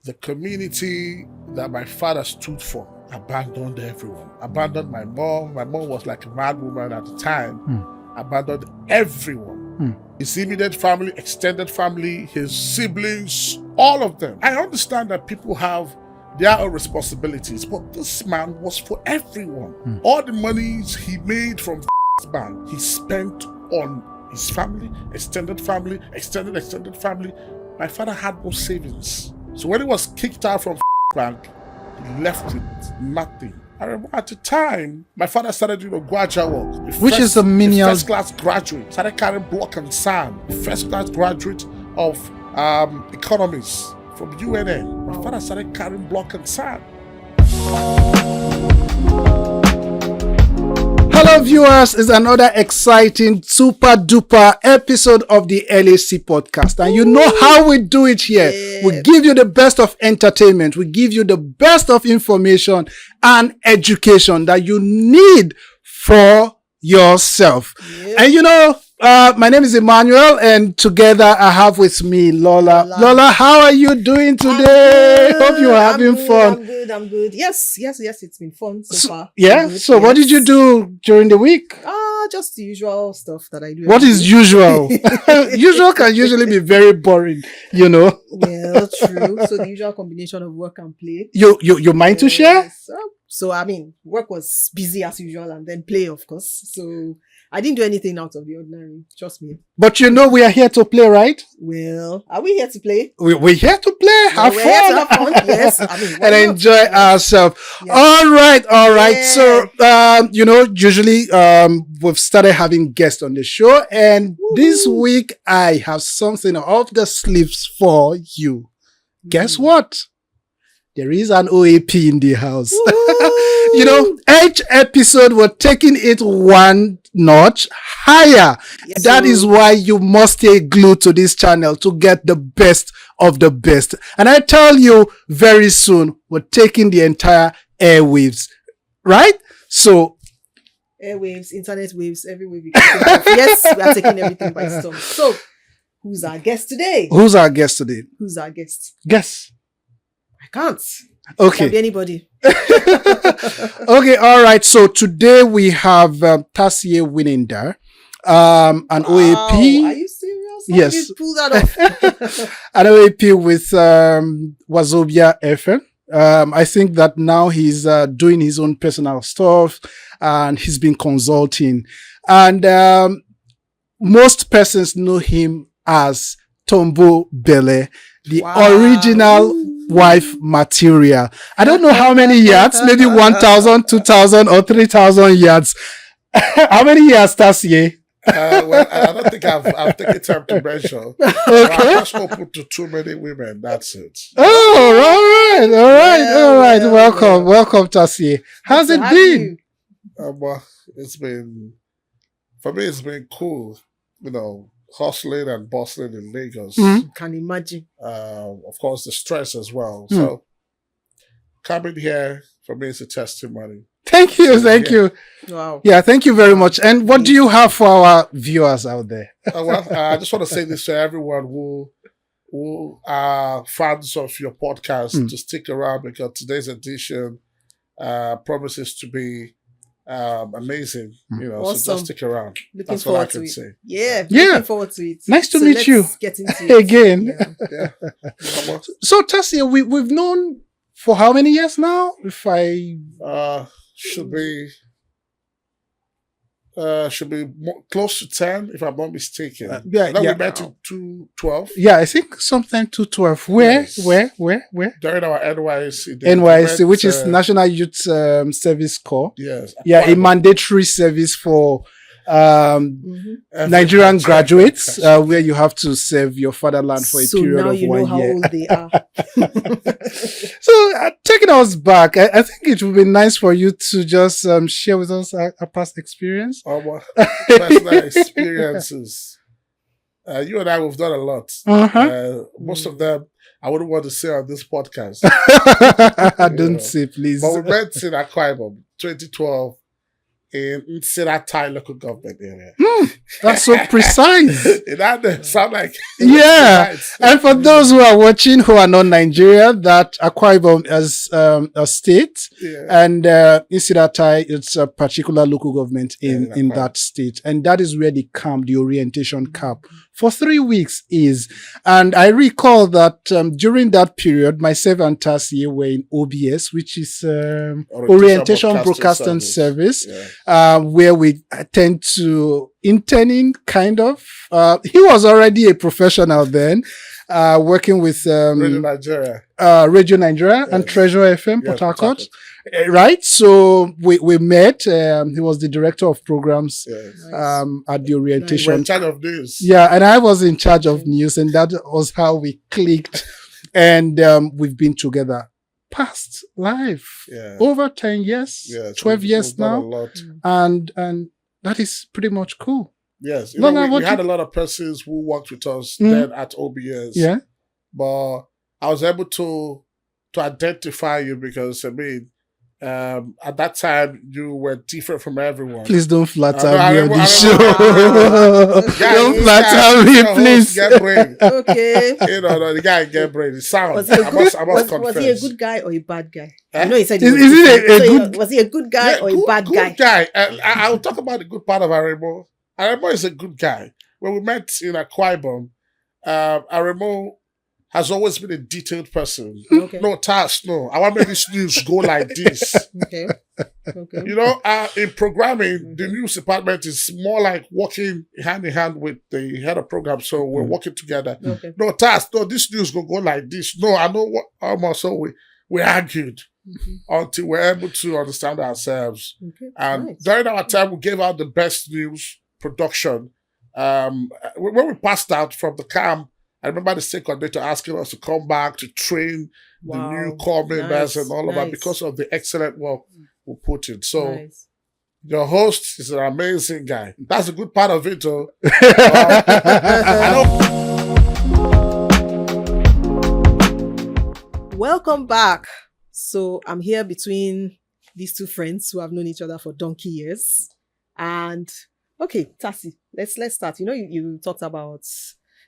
the community that my father stood for abandoned everyone. Abandoned my mom. My mom was like a mad woman at the time. Abandoned everyone. His immediate family, extended family, his siblings, all of them. I understand that people have their own responsibilities, but this man was for everyone. All the monies he made from bank, he spent on his family, extended family. My father had no savings. So when he was kicked out from bank, he left with nothing. I remember at the time, my father started doing graduate work. Which is a menial... First class graduate. Started carrying block and sand. First class graduate of economics from UNN. My father started carrying block and sand. Hello viewers, it's another exciting super duper episode of the LAC podcast, and you know how we do it here. Yeah. We give you the best of entertainment, we give you the best of information and education that you need for yourself. Yeah. And you know, my name is Emmanuel, and together I have with me Lola. Lola, how are you doing today? Hope you're having fun. I'm good. Yes, it's been fun so far. Yeah. So what did you do during the week? Just the usual stuff that I do. What is usual? Usual can usually be very boring, you know. Yeah, true. So the usual combination of work and play. You mind to share? So I mean, work was busy as usual, and then play, of course. So I didn't do anything out of the ordinary. Trust me. But you know we are here to play, right? Well, are we here to play? We're here to play, have fun. Here to have fun. Yes. I mean, and enjoy ourselves. Yes. All right. Yeah. So, you know, usually we've started having guests on the show, and this week I have something off the sleeves for you. Guess what? There is an OAP in the house. You know, each episode we're taking it one notch higher. Yes, that is why you must stay glued to this channel to get the best of the best. And I tell you, very soon, we're taking the entire airwaves. Right? So, airwaves, internet waves, every wave you can think of. Yes, we are taking everything by storm. So, who's our guest today? Who's our guest today? Who's our guest? Guess. I can't. Okay. Can be anybody. Okay, all right. So today we have Tasie Nwenedah, an OAP. Are you serious? Yes. How did you pull that off? An OAP with Wazobia FM. I think that now he's doing his own personal stuff, and he's been consulting. And most persons know him as Tombo Bele, the original wife material. I don't know how many yards, maybe 1,000, 2,000 or 3,000 yards. How many yards, Tasie? Well, I don't think I've taken time to measure. Okay. I'm just open to too many women. That's it. Oh, all right. Welcome, Tasie. How's it been? Well, for me, it's been cool. You know, hustling and bustling in Lagos. Can imagine. Of course, the stress as well. So, coming here for me is a testimony. Thank you. Wow. Yeah, thank you very much. And what do you have for our viewers out there? I just want to say this to everyone who are fans of your podcast to stick around, because today's edition promises to be amazing, you know. Awesome. So just stick around. That's all I can say. Yeah. Looking forward to it. Nice to meet you. Get into it again. Yeah. So Tasie, we've known for how many years now? If I should be close to 10, if I'm not mistaken. We met in 2012. Yeah, I think sometime 2012. Where? During our NYSC. NYSC, which is National Youth Service Corps. Yes. Yeah, a mandatory service for Nigerian graduates, where you have to serve your fatherland for a period of 1 year. So now you know how old they are. So taking us back, I think it would be nice for you to just share with us a past experience. Our personal experiences. You and I, we've done a lot. Most of them I wouldn't want to say on this podcast. Don't say, please. But we met in Akwa Ibom, 2012. in Siratai local government area. That's so precise. That sound like Yeah. nice. And for those who are watching who are not Nigeria, that Akwa Ibom is a state, Yeah. and Isiratai, it's a particular local government in Akwa. that state. And that is where the camp, the orientation camp for 3 weeks is. And I recall that during that period, myself and Tasie were in OBS, which is Orientation Broadcasting Service, where we tend to interning, kind of. He was already a professional then, working with Radio Nigeria. And Treasure FM, Yeah, Port Harcourt. Right? So we met. He was the director of programs at the You were orientation. in charge of news. Yeah, and I was in charge of news, and that was how we clicked. And we've been together past life over 10 years, 12 years now. A lot. And that is pretty much cool. Yes. You Lola, know, we had a lot of persons who worked with us then at OBS. Yeah. But I was able to identify you because, I mean, at that time, you were different from everyone. Please don't flatter me on I this remember- show. Don't flatter me, please. Get brain. Okay. You know, the guy get brain. The sound. Was he a I good, must was confess. he a good guy or a bad guy? Eh? I know he said Is was it different. a So good- was he a good guy or a bad guy? Good guy. I'll talk about the good part of Aremo. Aremo is a good guy. When we met in Akwa Ibom, Aremo has always been a detailed person. Okay. No task, no. I want to make this news go like this. Okay. Okay. You know, in programming, the news department is more like working hand in hand with the head of program. So we're working together. Okay. No task, no, this news will go like this. No, I know what almost. So we argued until we're able to understand ourselves. Okay. And Nice. during our time, we gave out the best news production. When we passed out from the camp, I remember the state coordinator asking us to come back to train the new core members and all of that because of the excellent work we put in. So Nice. your host is an amazing guy. That's a good part of it, though. Welcome back. So I'm here between these two friends who have known each other for donkey years. And okay, Tasie, let's start. You know, you talked about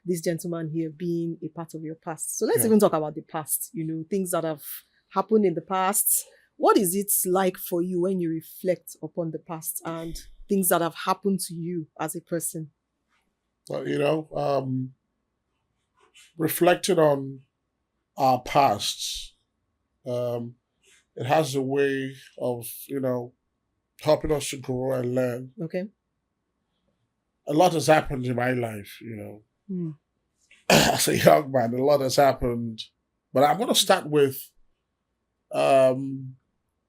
this gentleman here being a part of your past. So let's even talk about the past, you know, things that have happened in the past. What is it like for you when you reflect upon the past and things that have happened to you as a person? Well, you know, reflecting on our past, it has a way of, you know, helping us to grow and learn. Okay. A lot has happened in my life, you know. As a young man, a lot has happened. But I'm going to start with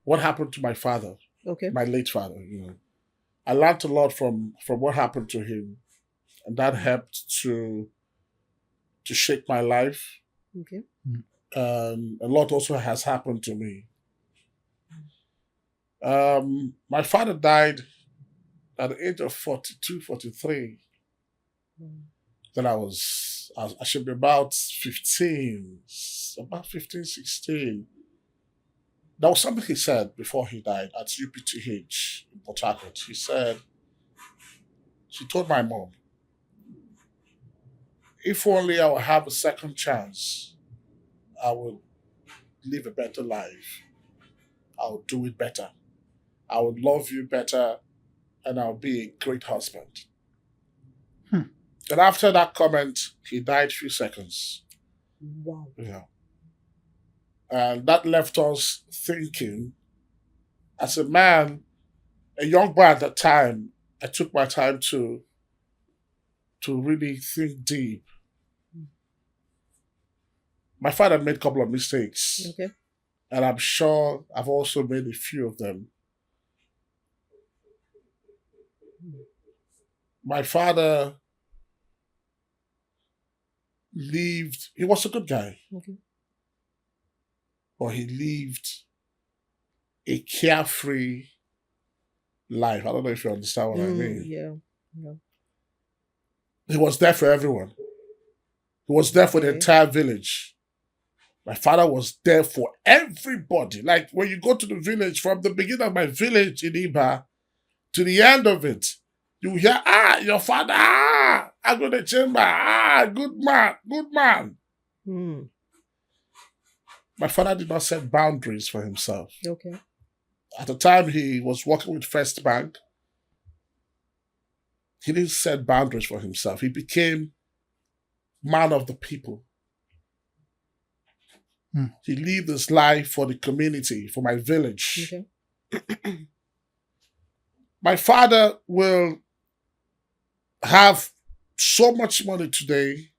what happened to my father, Okay. my late father, you know. I learned a lot from what happened to him. And that helped to shape my life. Okay. A lot also has happened to me. My father died at the age of 42, 43. Then I should be about 15, 16. There was something he said before he died at UPTH in Port Harcourt. He told my mom, if only I would have a second chance, I would live a better life. I would do it better. I would love you better, and I'll be a great husband. And after that comment, he died 3 seconds. Wow. Yeah. And that left us thinking, as a man, a young boy at that time, I took my time to really think deep. My father made a couple of mistakes. Okay. And I'm sure I've also made a few of them. My father lived, he was a good guy. Okay. But he lived a carefree life. I don't know if you understand what I mean. Yeah. He was there for everyone. He was there for the entire village. My father was there for everybody. Like when you go to the village, from the beginning of my village in Iba, To the end of it, you hear, your father, I go to the chamber, good man, good man. My father did not set boundaries for himself. Okay. At the time he was working with First Bank, he didn't set boundaries for himself. He became man of the people. He lived his life for the community, for my village. Okay. My father will have so much money today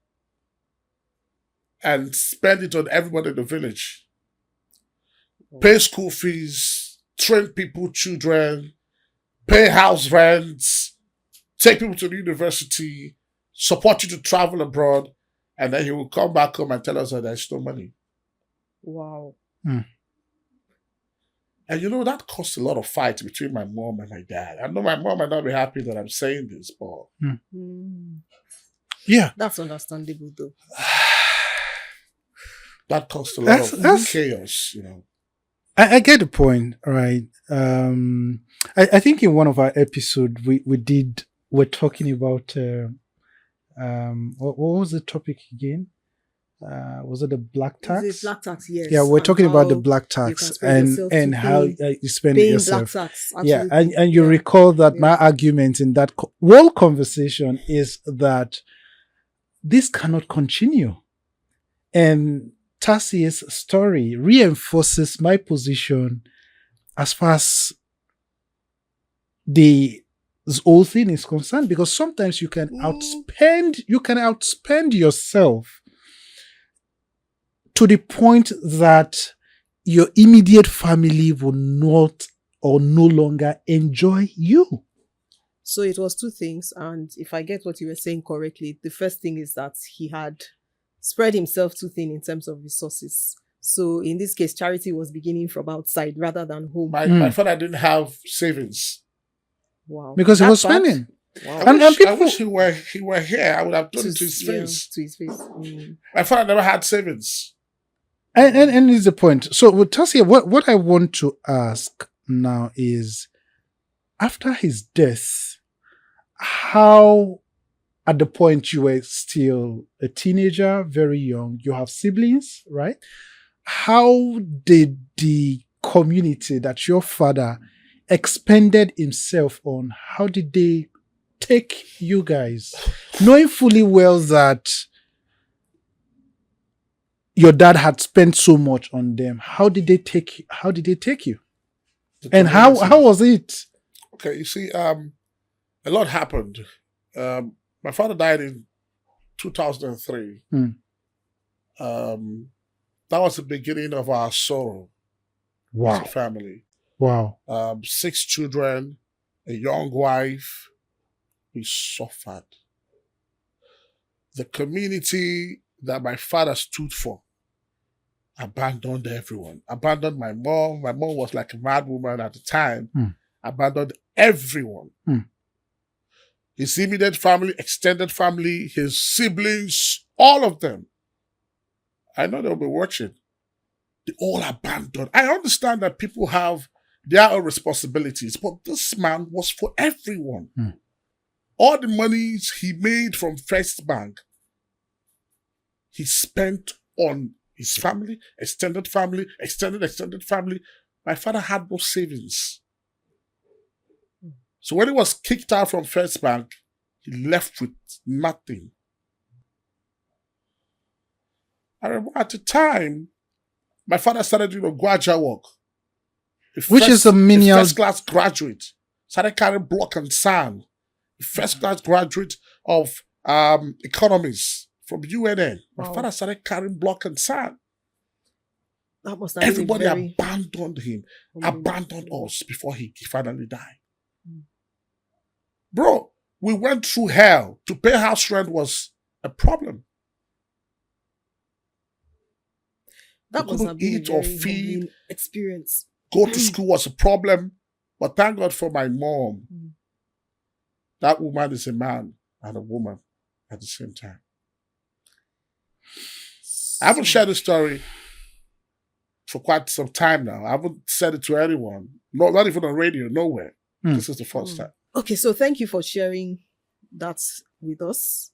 and spend it on everybody in the village. Pay school fees, train people, children, pay house rents, take people to the university, support you to travel abroad, and then he will come back home and tell us that there's no money. Wow. And that caused a lot of fight between my mom and my dad. I know my mom might not be happy that I'm saying this, but yeah, that's understandable though. That caused a lot of chaos, I get the point, right? I think in one of our episodes we're talking about what was the topic again? Was it the black tax? Is it black tax? Yes. Yeah, we're talking about the black tax and how you spend it yourself. Black tax, yeah, and you recall that my argument in that whole conversation is that this cannot continue, and Tasie's story reinforces my position as far as this whole thing is concerned, because sometimes you can outspend yourself to the point that your immediate family will not or no longer enjoy you. So it was two things, and if I get what you were saying correctly, the first thing is that he had spread himself too thin in terms of resources. So in this case, charity was beginning from outside rather than home. My father didn't have savings. Wow. Because he was spending. Wow. I wish he were here. I would have done it to his face. To his face. My father never had savings. And is the point. So with Tasie, what I want to ask now is, after his death, how, at the point you were still a teenager, very young, you have siblings, right? How did the community that your father expended himself on, how did they take you guys? Knowing fully well that your dad had spent so much on them, how did they take you? And how was it? Okay, you see, a lot happened. My father died in 2003. That was the beginning of our sorrow. Wow. As a family. Wow. 6 children, a young wife. We suffered. The community that my father stood for abandoned everyone. Abandoned my mom. My mom was like a mad woman at the time. Abandoned everyone. His immediate family, extended family, his siblings, all of them. I know they'll be watching. They all abandoned. I understand that people have their own responsibilities, but this man was for everyone. All the monies he made from First Bank, he spent on his family, extended family. My father had no savings. So when he was kicked out from First Bank, he left with nothing. I remember at the time, my father started doing graduate work. Which is a menial... First class graduate. Started carrying block and sand. First class graduate of economics from UNN. My father started carrying block and sand. That must have Everybody been abandoned him, abandoned us before he finally died. Bro, we went through hell. To pay house rent was a problem. That we must have been eat or feed. Experience. Go to school was a problem. But thank God for my mom. That woman is a man and a woman at the same time. I haven't shared this story for quite some time now. I haven't said it to anyone. No, not even on radio, nowhere. This is the first time. Okay, so thank you for sharing that with us.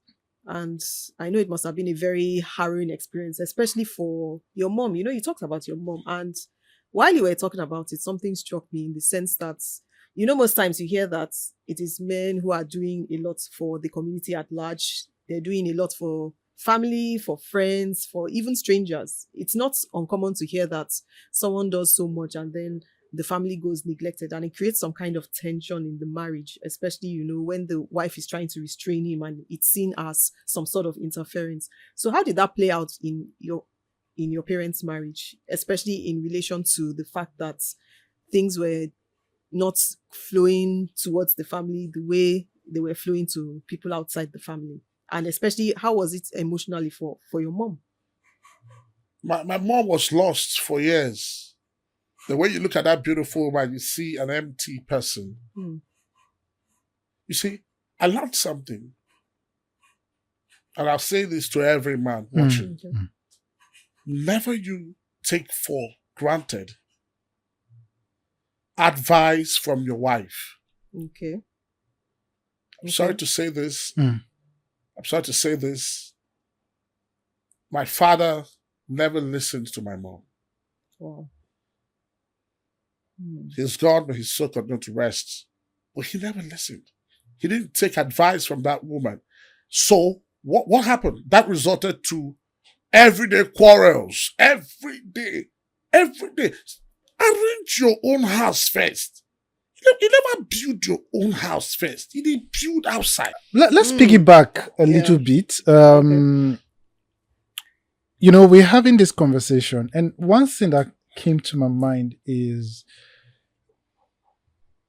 And I know it must have been a very harrowing experience, especially for your mom. You talked about your mom. And while you were talking about it, something struck me in the sense that, most times you hear that it is men who are doing a lot for the community at large. They're doing a lot for family, for friends, for even strangers. It's not uncommon to hear that someone does so much and then the family goes neglected, and it creates some kind of tension in the marriage, especially, when the wife is trying to restrain him and it's seen as some sort of interference. So how did that play out in your parents' marriage, especially in relation to the fact that things were not flowing towards the family the way they were flowing to people outside the family? And especially, how was it emotionally for your mom? My mom was lost for years. The way you look at that beautiful woman, you see an empty person. You see, I learned something. And I'll say this to every man watching. Never you take for granted advice from your wife. Okay. I'm sorry to say this. My father never listened to my mom. Wow. He's gone, but his soul continued to rest. But he never listened. He didn't take advice from that woman. So what happened? That resulted to everyday quarrels. Every day. Arrange your own house first. You never build your own house first. You didn't build outside. Let's piggyback a little bit. We're having this conversation, and one thing that came to my mind is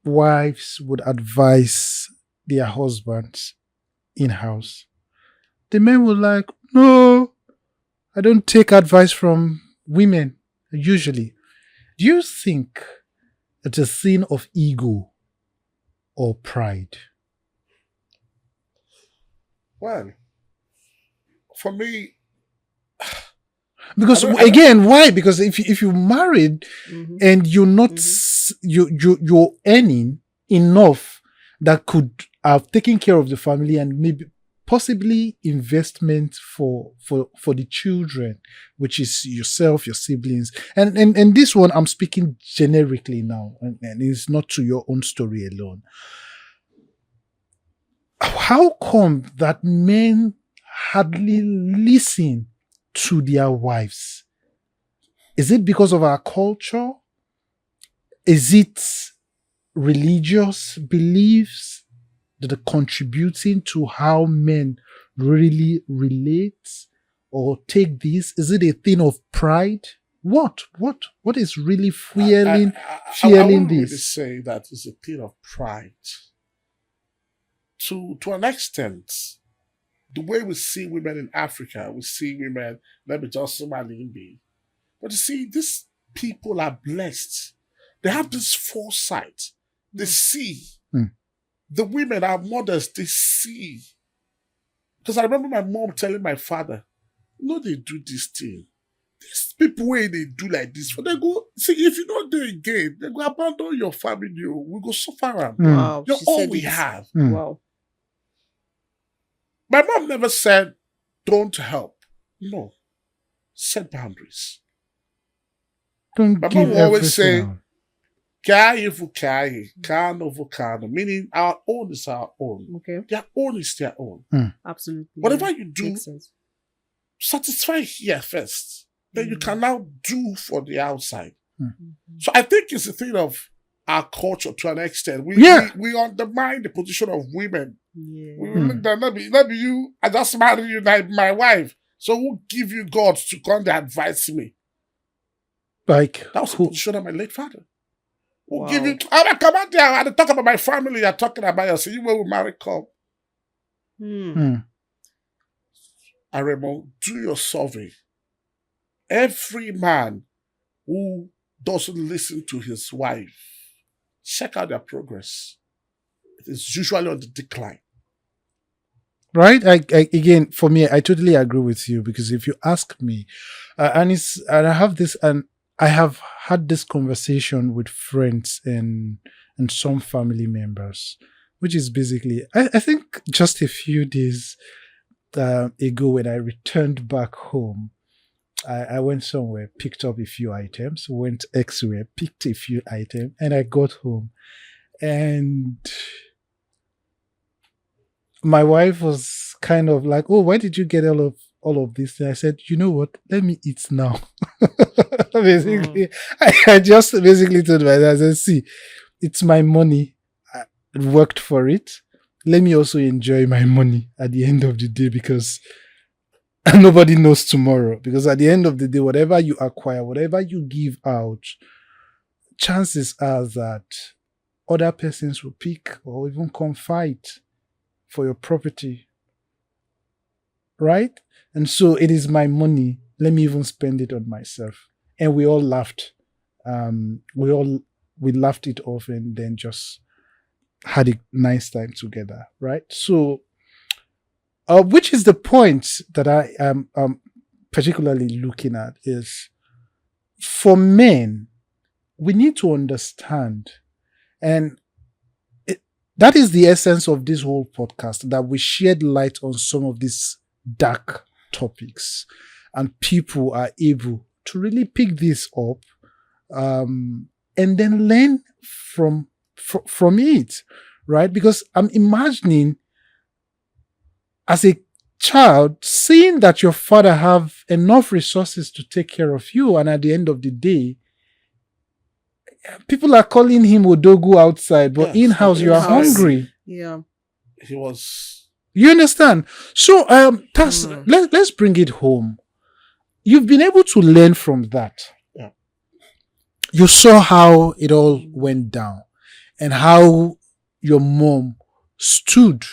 wives would advise their husbands in-house. The men were like, no, I don't take advice from women, usually. Do you think it's a sin of ego or pride? Well, for me, because again, why? Because if you married and you're not you're earning enough that could have taken care of the family and maybe possibly investment for the children, which is yourself, your siblings, and this one I'm speaking generically now, and it's not to your own story alone. How come that men hardly listen to their wives? Is it because of our culture? Is it religious beliefs that are contributing to how men really relate or take this? Is it a thing of pride? What is really fueling I wouldn't this? really say that it's a thing of pride. To an extent, the way we see women in Africa, we see women, let me just be. But you see, these people are blessed. They have this foresight. They see. The women, our mothers, they see. Because I remember my mom telling my father, no, they do this thing. These people, when they do like this, when they go, see, if you don't do it again, they go abandon your family. We go suffer. Wow. You're all we have. Wow. My mom never said, don't help. No. Set boundaries. Don't My give mom will always say, everything. meaning our own is our own. Okay. Their own is their own. Absolutely. Whatever you do, Makes sense. satisfy here first. Then you can now do for the outside. Mm-hmm. So I think it's a thing of our culture to an extent. We undermine the position of women. Yeah. We look down, not be you, I just married you, like my wife. So who give you God to come and advise me? Like That was the position of my late father. Who Wow. give you, I come out there and talk about my family, you're talking about yourself. You will marry, come. Aremo, do your survey. Every man who doesn't listen to his wife, check out their progress. It is usually on the decline. Right? Again, for me, I totally agree with you, because if you ask me, and I have this, and I have had this conversation with friends and some family members, which is basically, I think just a few days ago when I returned back home, I went somewhere, picked up a few items, went elsewhere, picked a few items, and I got home. And my wife was kind of like, "Oh, why did you get all of this?" And I said, "You know what? Let me eat now." Basically, I just basically told myself, I said, "See, it's my money. I worked for it. Let me also enjoy my money at the end of the day, because nobody knows tomorrow. Because at the end of the day, whatever you acquire, whatever you give out, chances are that other persons will pick or even come fight for your property. Right? And so it is my money. Let me even spend it on myself." And we all laughed. We laughed it off and then just had a nice time together. Right? So, which is the point that I am particularly looking at is, for men, we need to understand, and that is the essence of this whole podcast, that we shed light on some of these dark topics, and people are able to really pick this up and then learn from it, right? Because I'm imagining, as a child, seeing that your father have enough resources to take care of you, and at the end of the day, people are calling him Odogu outside, but in-house you are hungry. Yeah. He was... You understand? So, let's bring it home. You've been able to learn from that. Yeah. You saw how it all went down and how your mom stood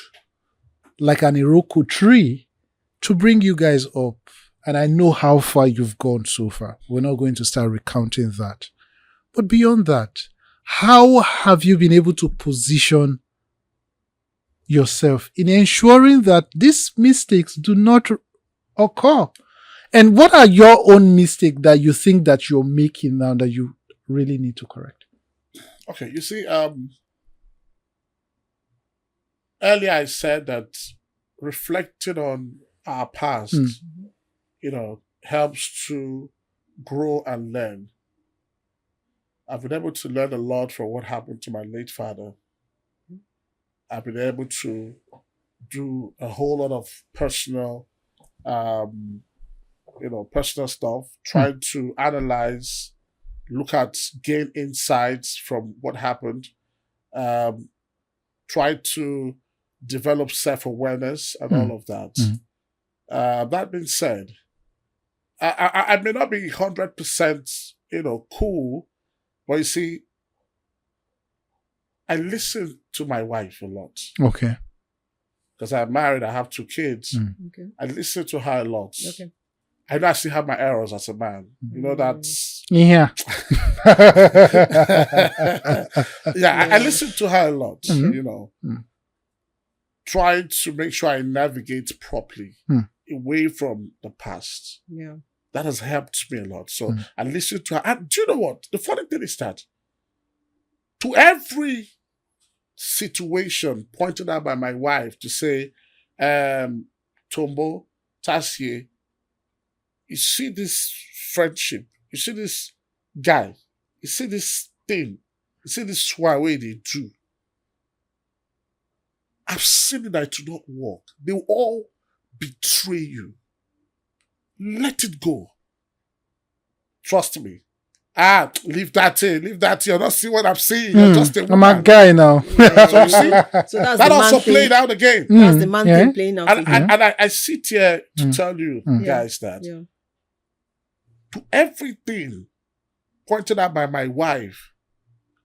like an Iroko tree to bring you guys up. And I know how far you've gone so far. We're not going to start recounting that. But beyond that, how have you been able to position yourself in ensuring that these mistakes do not occur? And what are your own mistakes that you think that you're making now that you really need to correct? Okay, you see, earlier I said that reflecting on our past, helps to grow and learn. I've been able to learn a lot from what happened to my late father. I've been able to do a whole lot of personal stuff, trying to analyze, look at, gain insights from what happened, try to develop self-awareness and all of that. That being said, I may not be 100%, cool, but you see, I listen to my wife a lot. Okay. Because I'm married, I have 2 kids. Okay. I listen to her a lot. Okay. I know I still have my errors as a man. That's... Yeah. I listen to her a lot, trying to make sure I navigate properly away from the past. Yeah. That has helped me a lot. So I listen to her. And do you know what? The funny thing is that to every situation pointed out by my wife to say, Tombo, Tasie, you see this friendship, you see this guy, you see this thing, you see this way they do. I've seen it that it will not work. They will all betray you. Let it go. Trust me. Leave that in. You're not seeing what I'm seeing. You're just a woman. I'm a guy now. Yeah. So you see, So that's that the also man thing. played out the game. That's the man thing playing out. And I sit here to tell you guys that to everything pointed out by my wife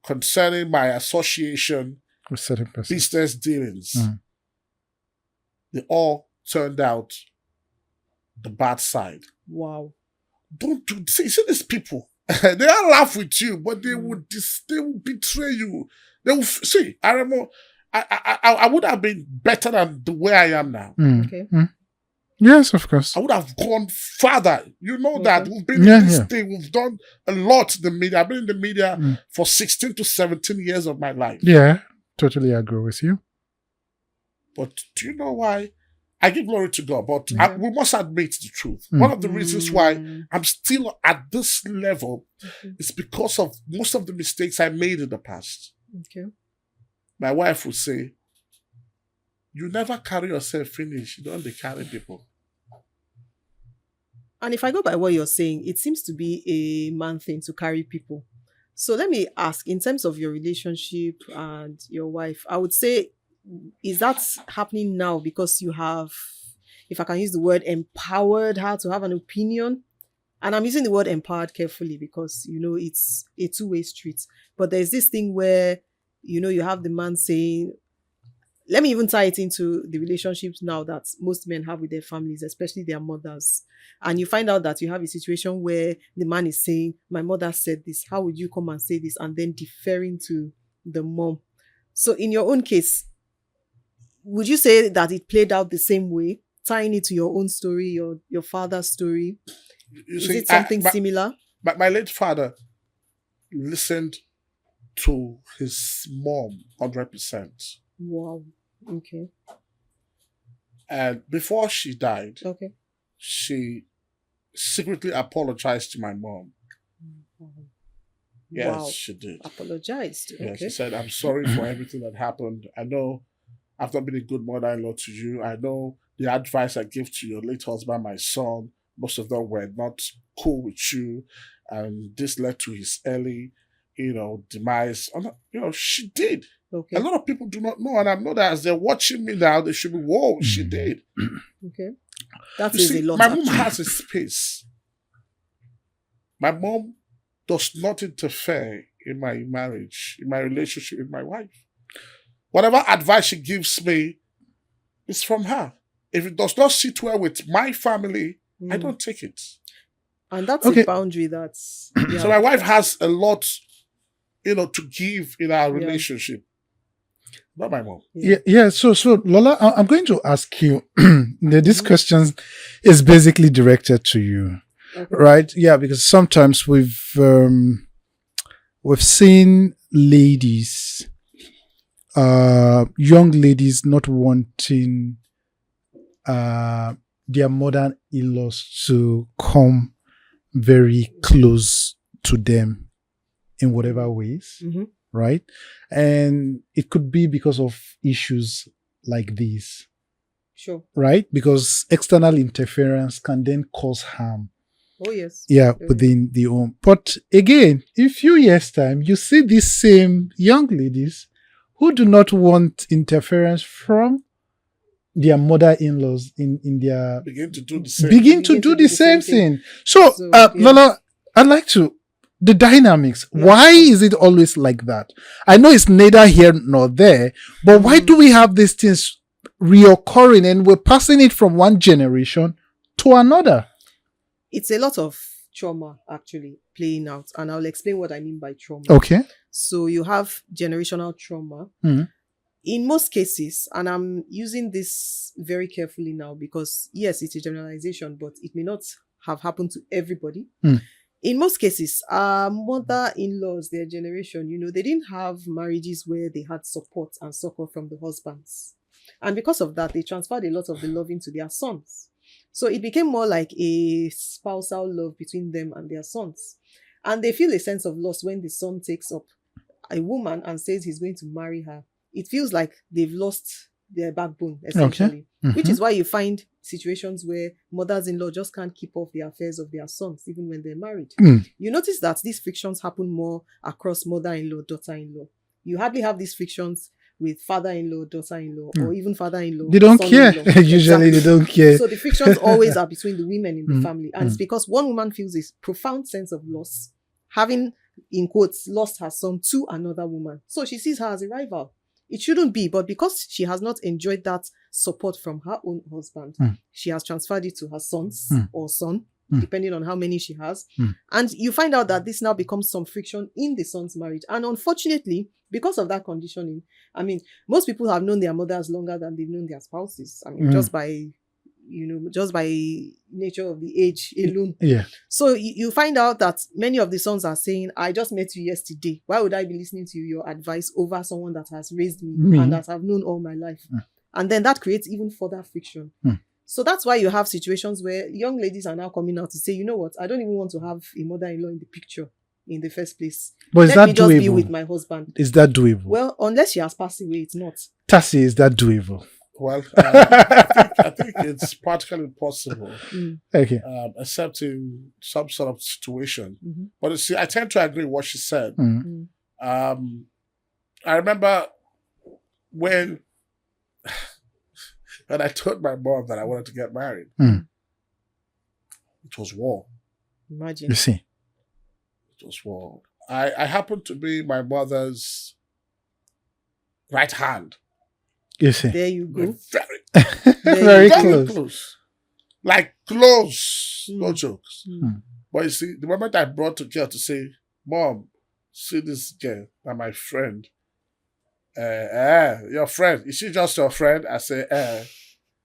concerning my association with certain persons, business dealings, they all turned out the bad side. Wow. Don't do see these people. They all laugh with you, but they will betray you. They will see. I remember I would have been better than the way I am now. Okay. Yes, of course. I would have gone further. You know that we've been Yeah, in this yeah. thing. We've done a lot in the media. I've been in the media for 16 to 17 years of my life. Yeah, totally agree with you. But do you know why? I give glory to God, but we must admit the truth. Mm. One of the reasons why I'm still at this level is because of most of the mistakes I made in the past. Okay. My wife would say, you never carry yourself finish. You don't carry people. And if I go by what you're saying, it seems to be a man thing to carry people. So let me ask, in terms of your relationship and your wife, I would say, is that happening now because you have, if I can use the word, empowered her to have an opinion? And I'm using the word empowered carefully because, it's a two-way street. But there's this thing where, you have the man saying, let me even tie it into the relationships now that most men have with their families, especially their mothers. And you find out that you have a situation where the man is saying, my mother said this, how would you come and say this? And then deferring to the mom. So in your own case, would you say that it played out the same way, tying it to your own story, your father's story? Is it something similar? But my late father listened to his mom 100%. Wow. Okay. And before she died, Okay. she secretly apologized to my mom. Yes, Wow. she did. Apologized. Yes, Okay. she said, I'm sorry for everything that happened. I know I've not been a good mother-in-law to you. I know the advice I gave to your late husband, my son, most of them were not cool with you. And this led to his early, demise. She did. Okay. A lot of people do not know. And I know that as they're watching me now, they should be, whoa, she did. Okay. That You is see, a lot. my mom actually. has a space. My mom does not interfere in my marriage, in my relationship with my wife. Whatever advice she gives me is from her. If it does not sit well with my family, I don't take it. And that's Okay. a boundary that's... Yeah. So my wife has a lot, to give in our relationship. Not my mom. Yeah. So Lola, I'm going to ask you. This question is basically directed to you, right? Yeah, because sometimes we've seen ladies, young ladies, not wanting their mother-in-laws to come very close to them in whatever ways. Right? And it could be because of issues like these. Sure. Right? Because external interference can then cause harm. Oh, yes. Yeah, within the home. But again, in a few years' time, you see these same young ladies who do not want interference from their mother-in-laws in their... Begin to do the same. Begin to do the same thing. So, yes. Lola, I'd like to... The dynamics. Yeah. Why is it always like that? I know it's neither here nor there, but why do we have these things reoccurring and we're passing it from one generation to another? It's a lot of trauma actually playing out, and I'll explain what I mean by trauma. Okay. So you have generational trauma. In most cases, and I'm using this very carefully now because yes, it's a generalization, but it may not have happened to everybody. In most cases, mother-in-laws, their generation, they didn't have marriages where they had support and succor from the husbands. And because of that, they transferred a lot of the love into their sons. So it became more like a spousal love between them and their sons. And they feel a sense of loss when the son takes up a woman and says he's going to marry her. It feels like they've lost their backbone, essentially. Okay. Which is why you find situations where mothers-in-law just can't keep off the affairs of their sons, even when they're married. You notice that these frictions happen more across mother-in-law, daughter-in-law. You hardly have these frictions with father-in-law, daughter-in-law, or even father-in-law. They don't care. Usually they don't care. So the frictions always are between the women in the family. And it's because one woman feels this profound sense of loss, having, in quotes, lost her son to another woman. So she sees her as a rival. It shouldn't be, but because she has not enjoyed that support from her own husband, she has transferred it to her sons or son, depending on how many she has. And you find out that this now becomes some friction in the son's marriage. And unfortunately, because of that conditioning, most people have known their mothers longer than they've known their spouses. Just by just by nature of the age alone. Yeah. So you find out that many of the sons are saying, I just met you yesterday. Why would I be listening to your advice over someone that has raised me and that I've known all my life? And then that creates even further friction. So that's why you have situations where young ladies are now coming out to say, you know what, I don't even want to have a mother-in-law in the picture in the first place. But is Let that me just doable? be with my husband. Is that doable? Well, unless she has passed away, it's not. Tasie, is that doable? Well, I think it's practically impossible, Okay. except in some sort of situation. But you see, I tend to agree with what she said. I remember when I told my mom that I wanted to get married. It was war. Imagine. You see. It was war. I happened to be my mother's right hand. You see. There you go. Very Very close. close. Like close. No jokes. But you see, the moment I brought the girl to say, Mom, see this girl, and my friend. Your friend. Is she just your friend? I say,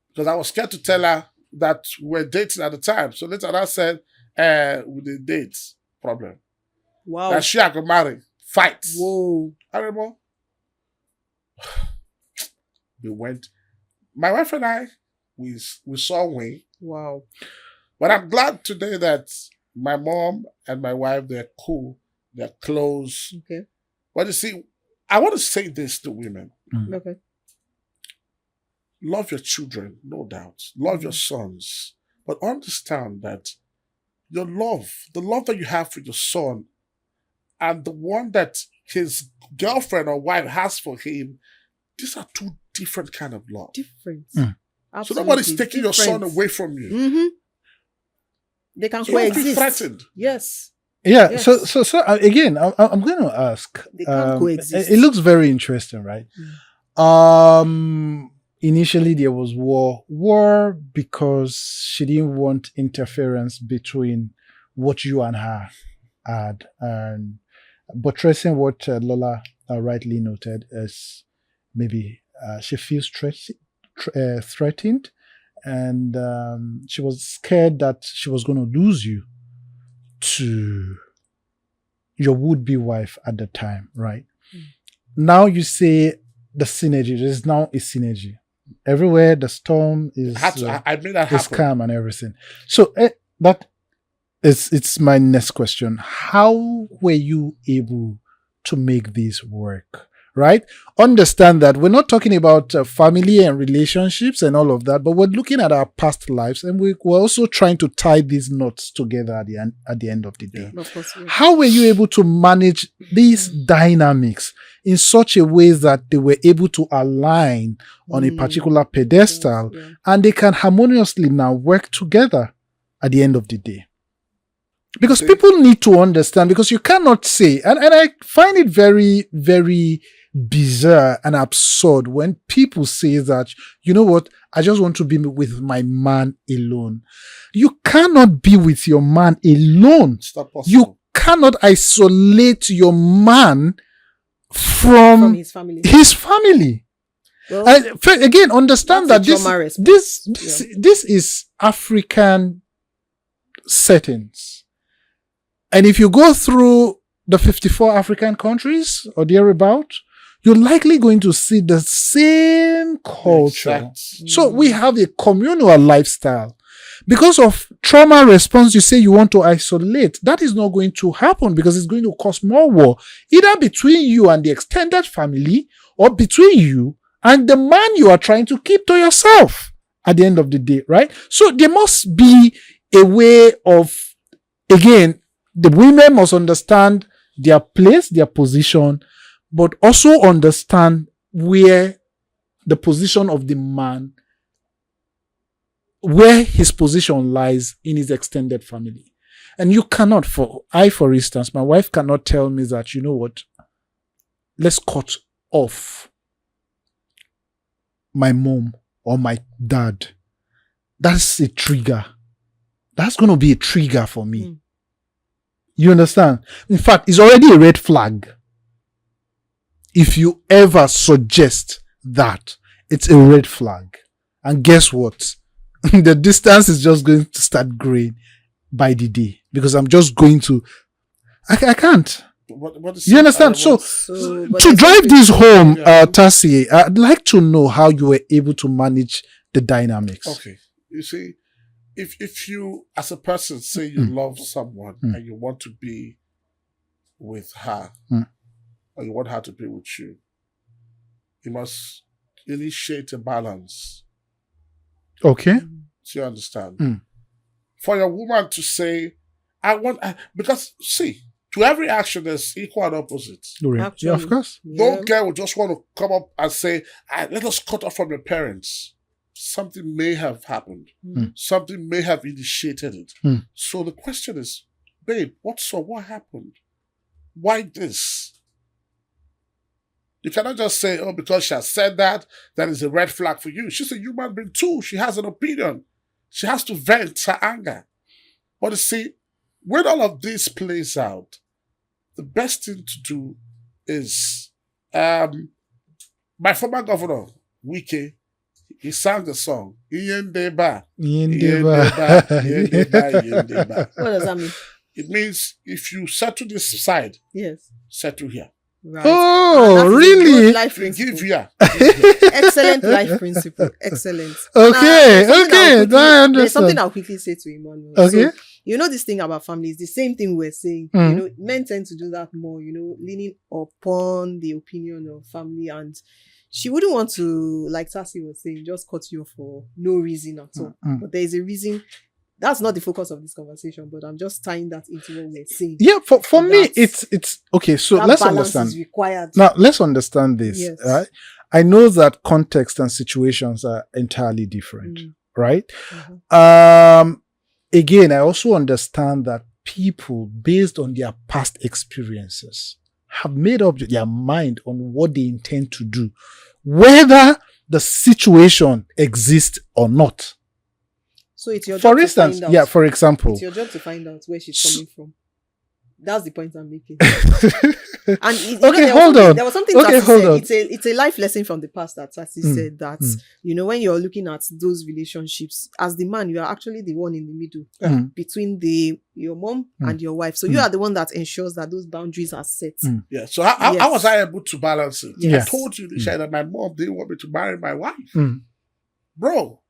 because I was scared to tell her that we were dating at the time. So later I said, with the dates problem. Wow. That she could marry. Fight. Whoa. I remember. We went. My wife and I, we saw Wayne. Wow. But I'm glad today that my mom and my wife, they're cool. They're close. Okay. But you see, I want to say this to women. Okay. Love your children, no doubt. Love your sons. But understand that your love, the love that you have for your son, and the one that his girlfriend or wife has for him, these are two different kind of love. Different. So nobody's taking your son away from you. They can So don't coexist. feel threatened. Yes. Yeah. Yes. So again, I'm going to ask. They can't coexist. It looks very interesting, right? Initially there was war because she didn't want interference between what you and her had, and buttressing what Lola rightly noted is maybe she feels threatened, and she was scared that she was going to lose you to your would-be wife at the time, right? Now you say the synergy. There is now a synergy. Everywhere the storm is, I made that is happen. calm and everything. So it's my next question. How were you able to make this work? Right? Understand that we're not talking about family and relationships and all of that, but we're looking at our past lives, and we're also trying to tie these knots together at the end of the day. Of course, yeah. How were you able to manage these dynamics in such a way that they were able to align on a particular pedestal, and they can harmoniously now work together at the end of the day? Because people need to understand, because you cannot say, and I find it very, very bizarre and absurd when people say that, you know what, I just want to be with my man alone. You cannot be with your man alone. It's not possible. You cannot isolate your man from his family. Well, again, understand that this is African settings. And if you go through the 54 African countries or thereabout, you're likely going to see the same culture. So we have a communal lifestyle. Because of trauma response, you say you want to isolate. That is not going to happen, because it's going to cause more war, either between you and the extended family, or between you and the man you are trying to keep to yourself at the end of the day, right? So there must be a way of, again, the women must understand their place, their position, but also understand where the position of the man, where his position lies in his extended family. And you cannot, for instance, my wife cannot tell me that, you know what, let's cut off my mom or my dad. That's a trigger. That's going to be a trigger for me. You understand? In fact, it's already a red flag. If you ever suggest that, it's a red flag. And guess what? the distance is just going to start growing by the day because I'm just going to, I can't. What is You understand? So to drive this home, Tasie, I'd like to know how you were able to manage the dynamics. Okay. You see, if you, as a person, say you love someone and you want to be with her, or you want her to be with you, you must initiate a balance. Okay. Do you understand? For your woman to say, I want, because see, to every action there's equal and opposite. Yeah, of course. No girl will just want to come up and say, let us cut off from your parents. Something may have happened. Something may have initiated it. So the question is, babe, what happened? Why this? You cannot just say, oh, because she has said that is a red flag for you. She's a human being too. She has an opinion. She has to vent her anger. But you see, when all of this plays out, the best thing to do is, my former governor, Wike, he sang the song, Iyendeba. What does that mean? It means if you settle this side, Yes. settle here. Right. Oh, really? Life Give principle. here. Excellent life principle. Excellent. Okay, okay. There's something I'll quickly say to Emmanuel. Okay. So, you know, this thing about family is the same thing we're saying. Mm. You know, men tend to do that more, you know, leaning upon the opinion of family. And she wouldn't want to, like Tasie was saying, just cut you off for no reason at all. But there is a reason. That's not the focus of this conversation, but I'm just tying that into what we're saying. Yeah, for me, it's okay. So let's understand. Is required. Now, let's understand this. Yes. Right? I know that context and situations are entirely different, right? Again, I also understand that people, based on their past experiences, have made up their mind on what they intend to do, whether the situation exists or not. So it's your job For instance, to find out. yeah, for example. It's your job to find out where she's coming from. That's the point I'm making. And hold on. There was something Tasie said. It's a life lesson from the past that Tasie said that, you know, when you're looking at those relationships, as the man, you are actually the one in the middle between your mom and your wife. So you are the one that ensures that those boundaries are set. Yeah. So how was I able to balance it? Yes. I told you, Nisha, that my mom didn't want me to marry my wife. Bro.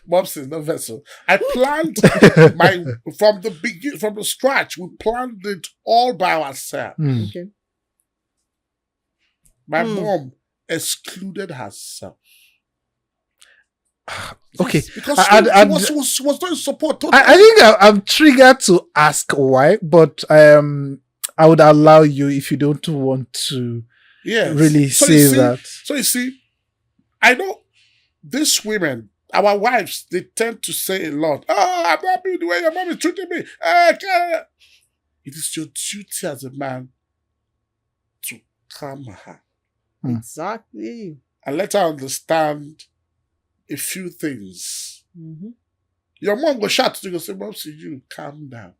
Mom says no vessel. I planned from the scratch. We planned it all by ourselves. Okay. My mom excluded herself. Okay, because she was doing support. Totally. I think I'm triggered to ask why, but I would allow you if you don't want to really say that. So you see, I know these women, our wives, they tend to say a lot. Oh, I'm happy the way your mom is treating me. It is your duty as a man to calm her. Exactly. And let her understand a few things. Your mom will shout to you and say, Mom, see you, calm down.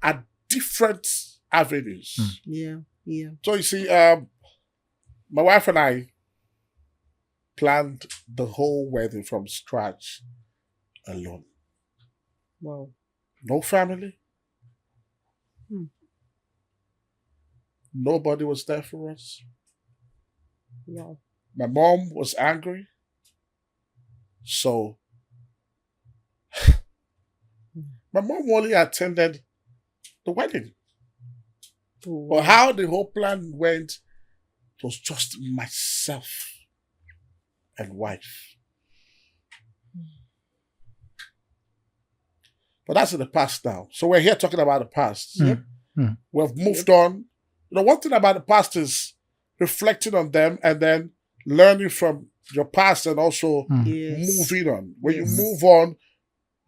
At different avenues. Yeah. So you see, my wife and I planned the whole wedding from scratch alone. Wow. No family. Nobody was there for us. Wow. My mom was angry. So my mom only attended the wedding. But how the whole plan went, it was just myself and wife. But that's in the past now. So we're here talking about the past. We've moved on. You know, one thing about the past is reflecting on them and then learning from your past and also moving on. When you move on,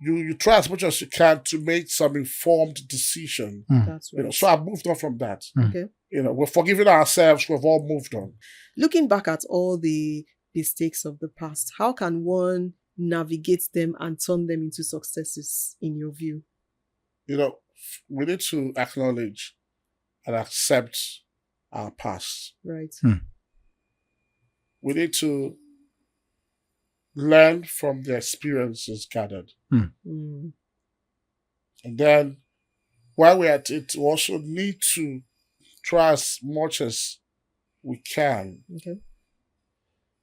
you try as much as you can to make some informed decision. That's right. You know, so I've moved on from that. Okay. You know, we're forgiving ourselves. We've all moved on. Looking back at all the mistakes of the past, how can one navigate them and turn them into successes in your view? You know, we need to acknowledge and accept our past. Right. We need to learn from the experiences gathered. Mm. And then while we're at it, we also need to try as much as we can, Okay.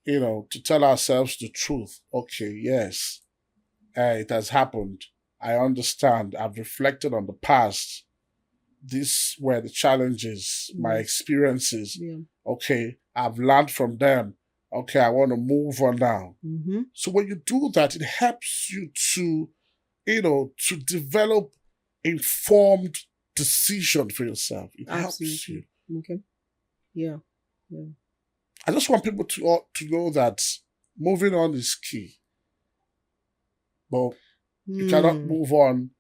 to tell ourselves the truth. Okay, yes, it has happened. I understand. I've reflected on the past. These were the challenges, my experiences. Yeah. Okay, I've learned from them. Okay, I want to move on now. Mm-hmm. So when you do that, it helps you to, to develop informed decision for yourself. It helps you. Okay. Yeah. I just want people to know that moving on is key. But you cannot move on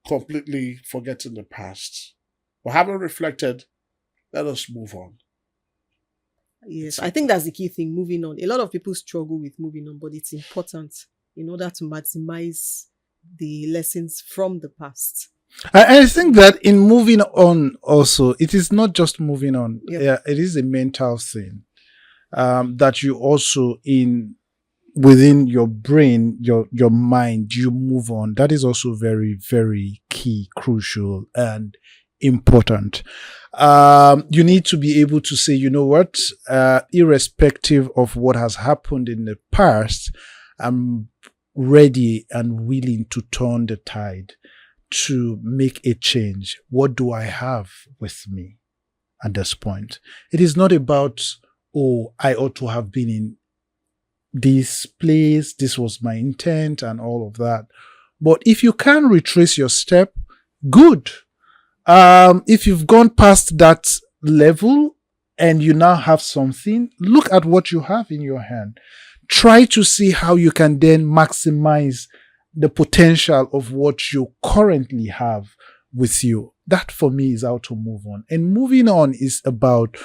completely forgetting the past. But having reflected, let us move on. Yes, I think that's the key thing, moving on. A lot of people struggle with moving on, but it's important in order to maximize the lessons from the past. I think that in moving on also, it is not just moving on. Yep. Yeah, it is a mental thing. That you also within your brain, your mind, you move on. That is also very, very key, crucial, and important. You need to be able to say, you know what, irrespective of what has happened in the past, I'm ready and willing to turn the tide, to make a change. What do I have with me at this point? It is not about, oh, I ought to have been in this place, this was my intent and all of that. But if you can retrace your step, good. If you've gone past that level and you now have something, look at what you have in your hand. Try to see how you can then maximize the potential of what you currently have with you. That for me is how to move on. And moving on is about,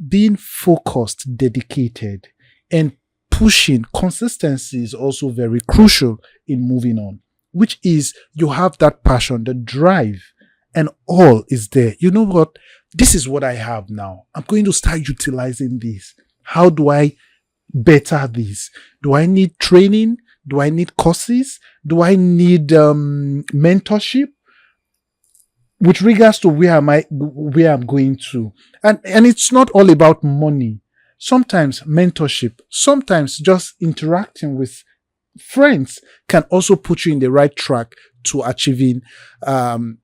being focused, dedicated, and pushing. Consistency is also very crucial in moving on, which is you have that passion, the drive, and all is there. You know what? This is what I have now. I'm going to start utilizing this. How do I better this? Do I need training? Do I need courses? Do I need mentorship? With regards to where I'm going to. And it's not all about money. Sometimes mentorship, sometimes just interacting with friends can also put you in the right track to achieving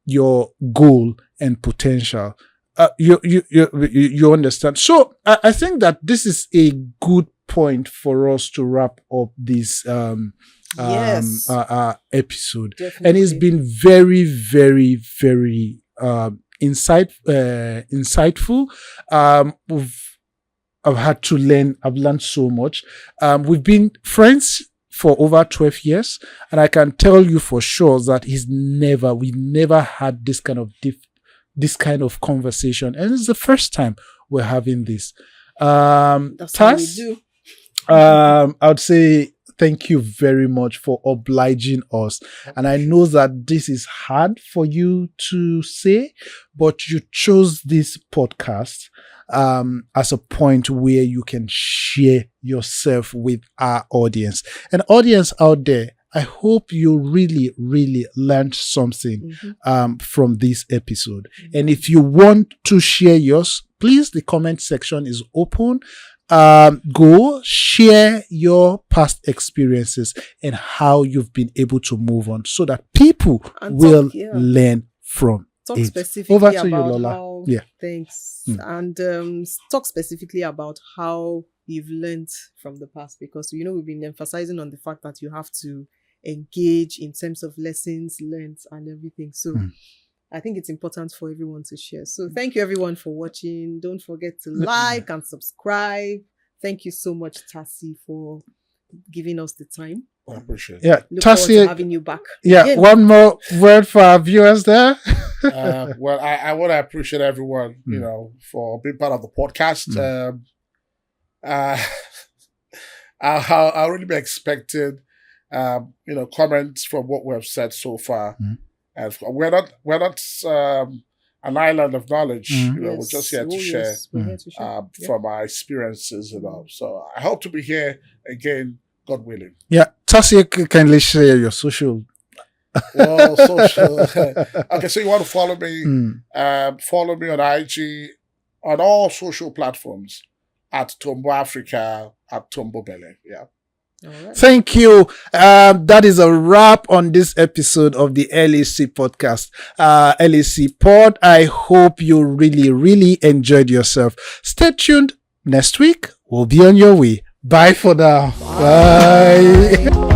your goal and potential. You understand? So I think that this is a good point for us to wrap up this Yes. episode. Definitely. And it's been very, very, very insightful. I've learned so much. We've been friends for over 12 years, and I can tell you for sure that we never had this kind of conversation, and it's the first time we're having this. That's how we do. I would say thank you very much for obliging us. And I know that this is hard for you to say, but you chose this podcast as a point where you can share yourself with our audience. And audience out there, I hope you really, really learned something from this episode. And if you want to share yours, please, the comment section is open. Go share your past experiences and how you've been able to move on so that people will learn from talk it. Specifically Over to about you, Lola. how, Yeah. Thanks. And talk specifically about how you've learned from the past, because we've been emphasizing on the fact that you have to engage in terms of lessons learned and everything. So I think it's important for everyone to share. So thank you everyone for watching. Don't forget to like and subscribe. Thank you so much, Tasie, for giving us the time. I appreciate it. Yeah, Look forward to Tasie, having you back. yeah, again. one more word for our viewers there. Well, I want to appreciate everyone, for being part of the podcast. I'll really be expecting, comments from what we have said so far. And we're not an island of knowledge. We're just here to share We're here to share. from our experiences, So I hope to be here again God willing. Yeah. Tasie, kindly share your social. Well, social. Okay, so you want to follow me? Follow me on IG, on all social platforms at Tombo Africa, at Tombo Bele. Yeah. All right. Thank you. That is a wrap on this episode of the LAC podcast. LAC Pod. I hope you really, really enjoyed yourself. Stay tuned. Next week, we'll be on your way. Bye for now. Bye.